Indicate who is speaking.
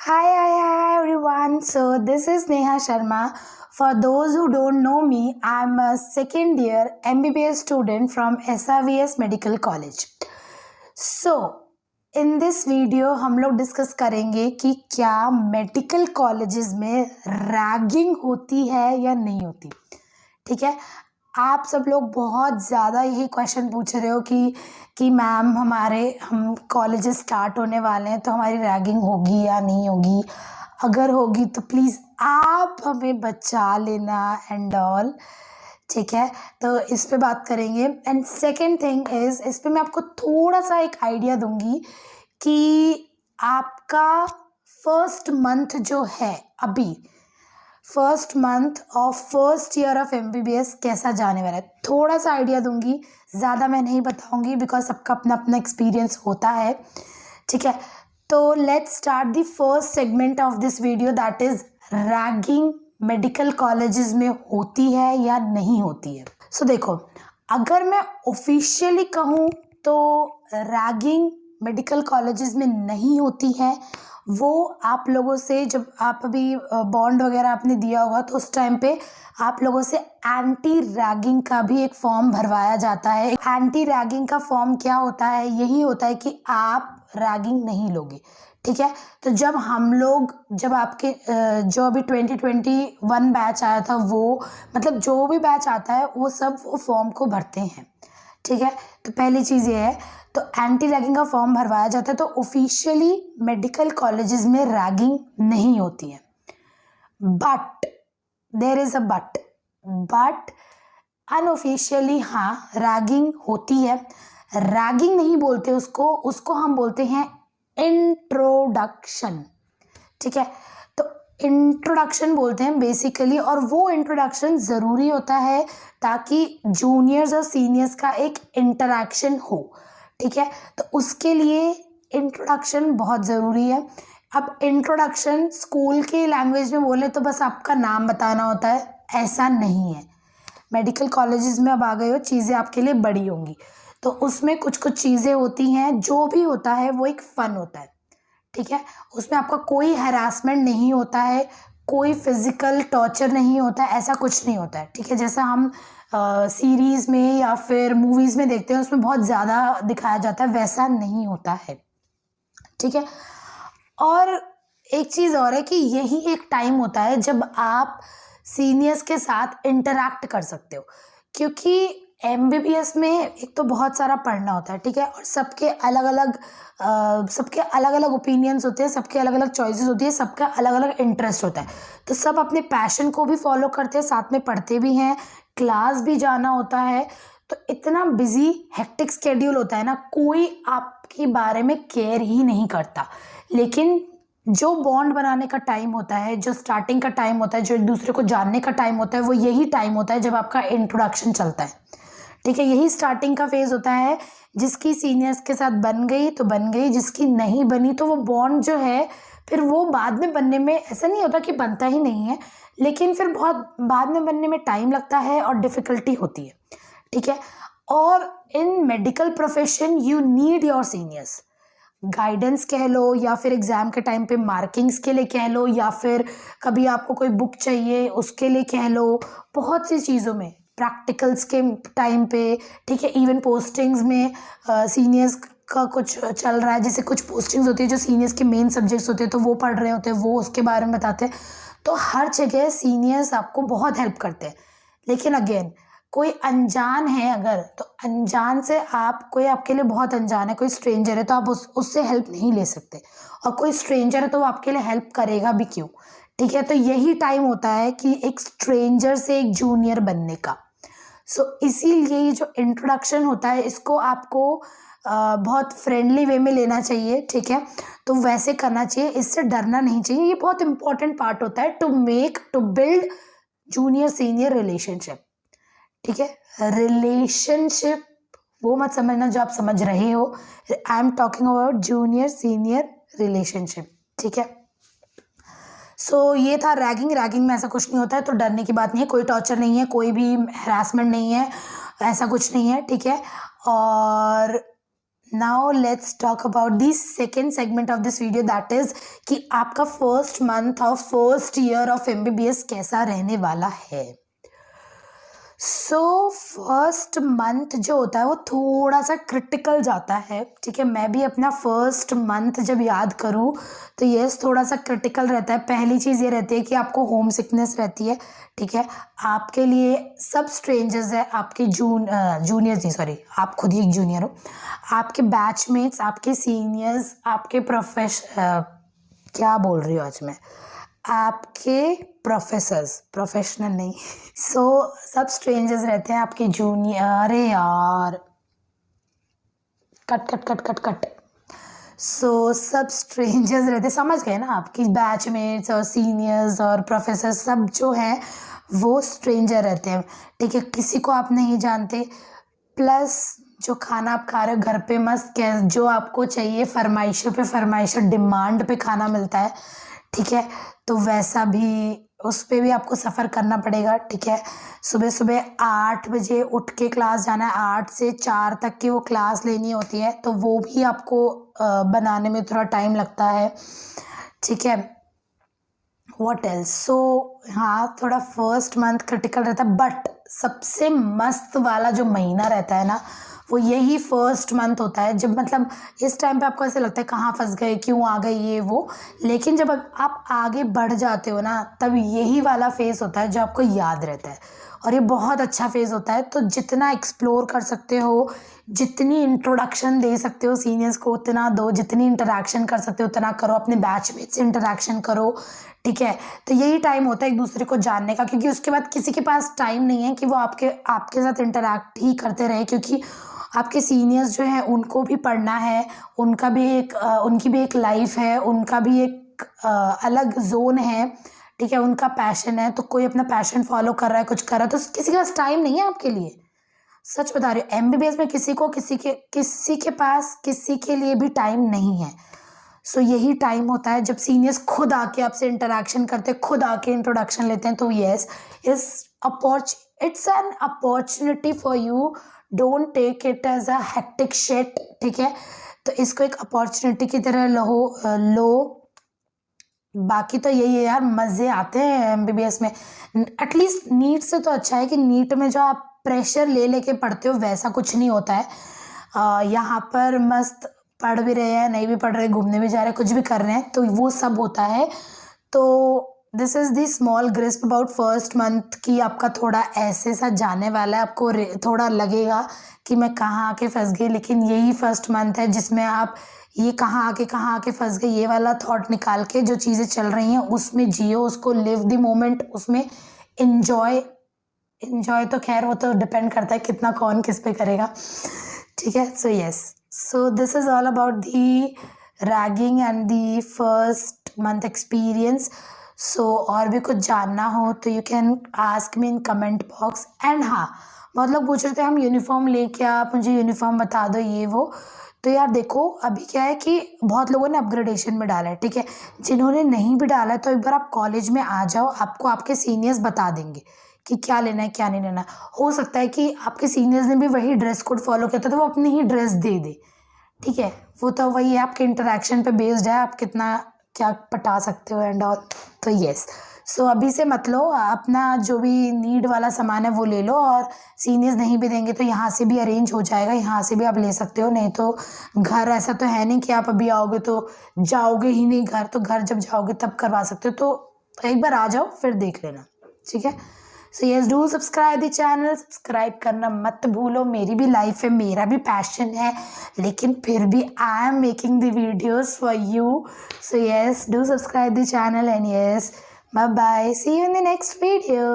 Speaker 1: Hi everyone. So this is Neha Sharma. For those who don't know me, I'm a second year MBBS student from SRVS Medical College. So in this video हम लोग discuss करेंगे कि क्या medical colleges में ragging होती है या नहीं होती। ठीक है, आप सब लोग बहुत ज़्यादा यही क्वेश्चन पूछ रहे हो कि मैम हम कॉलेजेस स्टार्ट होने वाले हैं तो हमारी रैगिंग होगी या नहीं होगी। अगर होगी तो प्लीज़ आप हमें बचा लेना एंड ऑल। ठीक है, तो इस पे बात करेंगे। एंड सेकेंड थिंग इज़, इस पे मैं आपको थोड़ा सा एक आइडिया दूंगी कि आपका फर्स्ट मंथ जो है अभी, first month of first year of MBBS कैसा जाने वाला है, थोड़ा सा आइडिया दूंगी, ज़्यादा मैं नहीं बताऊंगी बिकॉज सबका अपना अपना एक्सपीरियंस होता है। ठीक है, तो let's start the first segment of this video, that is ragging medical colleges में होती है या नहीं होती है। सो देखो, अगर मैं ऑफिशियली कहूँ तो रैगिंग मेडिकल कॉलेजेस में नहीं होती है। वो आप लोगों से, जब आप अभी बॉन्ड वगैरह आपने दिया होगा तो उस टाइम पे आप लोगों से एंटी रैगिंग का भी एक फॉर्म भरवाया जाता है। एंटी रैगिंग का फॉर्म क्या होता है? यही होता है कि आप रैगिंग नहीं लोगे। ठीक है, तो जब आपके जो अभी 2021 बैच आया था, वो मतलब जो भी बैच आता है वो सब वो फॉर्म को भरते हैं। ठीक है, तो पहली चीज़ ये है, तो एंटी रैगिंग का फॉर्म भरवाया जाता है। तो ऑफिशियली मेडिकल कॉलेजेस में रैगिंग नहीं होती है, but there is a but unofficially हाँ रैगिंग होती है। रैगिंग नहीं बोलते उसको हम बोलते हैं इंट्रोडक्शन। ठीक है, तो इंट्रोडक्शन बोलते हैं बेसिकली, और वो इंट्रोडक्शन ज़रूरी होता है ताकि जूनियर्स और सीनियर्स का एक इंटरेक्शन हो। ठीक है, तो उसके लिए इंट्रोडक्शन बहुत ज़रूरी है। अब इंट्रोडक्शन स्कूल के लैंग्वेज में बोले तो बस आपका नाम बताना होता है, ऐसा नहीं है। मेडिकल कॉलेजेस में अब आ गए हो, चीज़ें आपके लिए बड़ी होंगी, तो उसमें कुछ कुछ चीज़ें होती हैं। जो भी होता है वो एक फ़न होता है। ठीक है, उसमें आपका कोई हैरासमेंट नहीं होता है, कोई फिजिकल टॉर्चर नहीं होता है, ऐसा कुछ नहीं होता है। ठीक है, जैसा हम सीरीज़ में या फिर मूवीज़ में देखते हैं उसमें बहुत ज़्यादा दिखाया जाता है, वैसा नहीं होता है। ठीक है, और एक चीज़ और है कि यही एक टाइम होता है जब आप सीनियर्स के साथ इंटरैक्ट कर सकते हो, क्योंकि MBBS में एक तो बहुत सारा पढ़ना होता है। ठीक है, और सबके अलग अलग ओपिनियंस होते हैं, सबके अलग अलग चॉइसेस होती है, सबका अलग अलग इंटरेस्ट होता है। तो सब अपने पैशन को भी फॉलो करते हैं, साथ में पढ़ते भी हैं, क्लास भी जाना होता है। तो इतना बिजी हेक्टिक स्केड्यूल होता है ना, कोई आपके बारे में केयर ही नहीं करता। लेकिन जो बॉन्ड बनाने का टाइम होता है, जो स्टार्टिंग का टाइम होता है, जो एक दूसरे को जानने का टाइम होता है, वो यही टाइम होता है जब आपका इंट्रोडक्शन चलता है। ठीक है, यही स्टार्टिंग का फेज होता है। जिसकी सीनियर्स के साथ बन गई तो बन गई, जिसकी नहीं बनी तो वो बॉन्ड जो है फिर वो बाद में बनने में, ऐसा नहीं होता कि बनता ही नहीं है, लेकिन फिर बहुत बाद में बनने में टाइम लगता है और डिफ़िकल्टी होती है। ठीक है, और इन medical profession you need your seniors. Guidance कह लो, या फिर एग्ज़ाम के टाइम पे मार्किंग्स के लिए कह लो, या फिर कभी आपको कोई बुक चाहिए उसके लिए कह लो, बहुत सी चीज़ों में, प्रैक्टिकल्स के टाइम पे। ठीक है, इवन पोस्टिंग्स में सीनियर्स का कुछ चल रहा है, जैसे कुछ पोस्टिंग्स होती है जो सीनियर्स के मेन सब्जेक्ट्स होते हैं, तो वो पढ़ रहे होते हैं, वो उसके बारे में बताते हैं। तो हर जगह सीनियर्स आपको बहुत हेल्प करते हैं। लेकिन अगेन, कोई अनजान है अगर, तो अनजान से कोई आपके लिए बहुत अनजान है, कोई स्ट्रेंजर है, तो आप उससे हेल्प नहीं ले सकते। और कोई स्ट्रेंजर है तो वो आपके लिए हेल्प करेगा भी क्यों? ठीक है, तो यही टाइम होता है कि एक स्ट्रेंजर से एक जूनियर बनने का। सो इसीलिए ये जो इंट्रोडक्शन होता है, इसको आपको बहुत फ्रेंडली वे में लेना चाहिए। ठीक है, तो वैसे करना चाहिए, इससे डरना नहीं चाहिए। ये बहुत इंपॉर्टेंट पार्ट होता है to build junior senior relationship. ठीक है, रिलेशनशिप वो मत समझना जो आप समझ रहे हो। I am talking about junior senior relationship. ठीक है, सो ये था रैगिंग में ऐसा कुछ नहीं होता है, तो डरने की बात नहीं है, कोई टॉर्चर नहीं है, कोई भी हरासमेंट नहीं है, ऐसा कुछ नहीं है। ठीक है, और now let's talk about the second segment of this video, that is कि आपका first month of first year of MBBS कैसा रहने वाला है। सो फर्स्ट मंथ जो होता है वो थोड़ा सा क्रिटिकल जाता है, ठीक है। मैं भी अपना फर्स्ट मंथ जब याद करूँ तो यस थोड़ा सा क्रिटिकल रहता है। पहली चीज़ ये रहती है कि आपको होम सिकनेस रहती है, ठीक है। आपके लिए सब स्ट्रेंजर्स है, आपके जूनियर्स नहीं, सॉरी आप खुद ही एक जूनियर हो। आपके बैचमेट्स, आपके सीनियर्स, आपके क्या बोल रही हूँ आज मैं, आपके प्रोफेशनल नहीं सब स्ट्रेंजर्स रहते हैं, आपके जूनियर, अरे यार कट सब स्ट्रेंजर्स रहते हैं, समझ गए ना। आपकी बैचमेट्स और सीनियर्स और प्रोफेसर सब जो हैं वो स्ट्रेंजर रहते हैं, ठीक है। किसी को आप नहीं जानते, प्लस जो खाना आप खा रहे हो घर पे मस्त जो आपको चाहिए फरमाइशों डिमांड पे खाना मिलता है, ठीक है। तो वैसा भी उस पर भी आपको सफ़र करना पड़ेगा, ठीक है। सुबह 8 बजे उठ के क्लास जाना है, 8 से 4 तक की वो क्लास लेनी होती है, तो वो भी आपको बनाने में थोड़ा टाइम लगता है, ठीक है। व्हाट एल्स, सो हाँ थोड़ा फर्स्ट मंथ क्रिटिकल रहता है, बट सबसे मस्त वाला जो महीना रहता है ना वो यही फर्स्ट मंथ होता है। जब मतलब इस टाइम पे आपको ऐसे लगता है कहाँ फंस गए, क्यों आ गए ये वो, लेकिन जब आप आगे बढ़ जाते हो ना तब यही वाला फेस होता है जो आपको याद रहता है, और ये बहुत अच्छा फेज़ होता है। तो जितना एक्सप्लोर कर सकते हो, जितनी इंट्रोडक्शन दे सकते हो सीनियर्स को उतना दो, जितनी इंटरेक्शन कर सकते हो उतना करो, अपने बैचमेट से इंटरेक्शन करो, ठीक है। तो यही टाइम होता है एक दूसरे को जानने का, क्योंकि उसके बाद किसी के पास टाइम नहीं है कि वो आपके साथ इंटरेक्ट ही करते रहे, क्योंकि आपके सीनियर्स जो हैं उनको भी पढ़ना है, उनकी भी एक लाइफ है, उनका भी एक अलग जोन है, ठीक है। उनका पैशन है, तो कोई अपना पैशन फॉलो कर रहा है, कुछ कर रहा है, तो किसी के पास टाइम नहीं है आपके लिए। सच बता रही हूँ, MBBS में किसी के पास किसी के लिए भी टाइम नहीं है। सो यही टाइम होता है जब सीनियर्स खुद आके आपसे इंटरेक्शन करते हैं, खुद आके इंट्रोडक्शन लेते हैं। तो yes, it's an opportunity for you, don't take it as a hectic shit, ठीक है। तो इसको एक अपॉर्चुनिटी की तरह लो। बाकी तो यही है यार, मज़े आते हैं MBBS में। एटलीस्ट नीट से तो अच्छा है कि नीट में जो आप प्रेशर लेके पढ़ते हो वैसा कुछ नहीं होता है। यहाँ पर मस्त पढ़ भी रहे हैं, नहीं भी पढ़ रहे, घूमने भी जा रहे हैं, कुछ भी कर रहे हैं, तो वो सब होता है। तो this is the small glimpse about first month की आपका थोड़ा ऐसे सा जाने वाला है। आपको थोड़ा लगेगा कि मैं कहाँ आके फंस गई, लेकिन यही फर्स्ट मंथ है जिसमें आप ये कहाँ आके फंस गई ये वाला थॉट निकाल के जो चीज़ें चल रही हैं उसमें जियो, उसको लिव द मोमेंट, उसमें इन्जॉय तो खैर वो तो डिपेंड करता है कितना कौन किस पे करेगा, ठीक है। So yes, so this is all about the ragging and the first month experience. So और भी कुछ जानना हो तो you can ask me in comment box. And हाँ, बहुत लोग पूछ रहे थे हम यूनिफॉर्म लेके, आप मुझे यूनिफॉर्म बता दो ये वो। तो यार देखो अभी क्या है कि बहुत लोगों ने अपग्रेडेशन में डाला है, ठीक है। जिन्होंने नहीं भी डाला है तो एक बार आप कॉलेज में आ जाओ, आपको आपके सीनियर्स बता देंगे कि क्या लेना है क्या नहीं लेना। हो सकता है कि आपके सीनियर्स ने भी वही ड्रेस कोड फॉलो किया था तो वो अपनी ही ड्रेस दे, ठीक है। वो तो वही है, आपके इंटरेक्शन पे बेस्ड है, आप कितना क्या पटा सकते हो एंड ऑल। तो यस, सो अभी से मत लो, अपना जो भी नीड वाला सामान है वो ले लो, और सीनियर्स नहीं भी देंगे तो यहाँ से भी अरेंज हो जाएगा, यहाँ से भी आप ले सकते हो। नहीं तो घर ऐसा तो है नहीं कि आप अभी आओगे तो जाओगे ही नहीं घर, तो घर जब जाओगे तब करवा सकते हो। तो एक बार आ जाओ फिर देख लेना, ठीक है। So yes, do subscribe the channel, subscribe करना मत भूलो। मेरी भी लाइफ है, मेरा भी पैशन है, लेकिन फिर भी I am making the videos for you. So yes, do subscribe the channel and yes, bye bye, see you in the next video.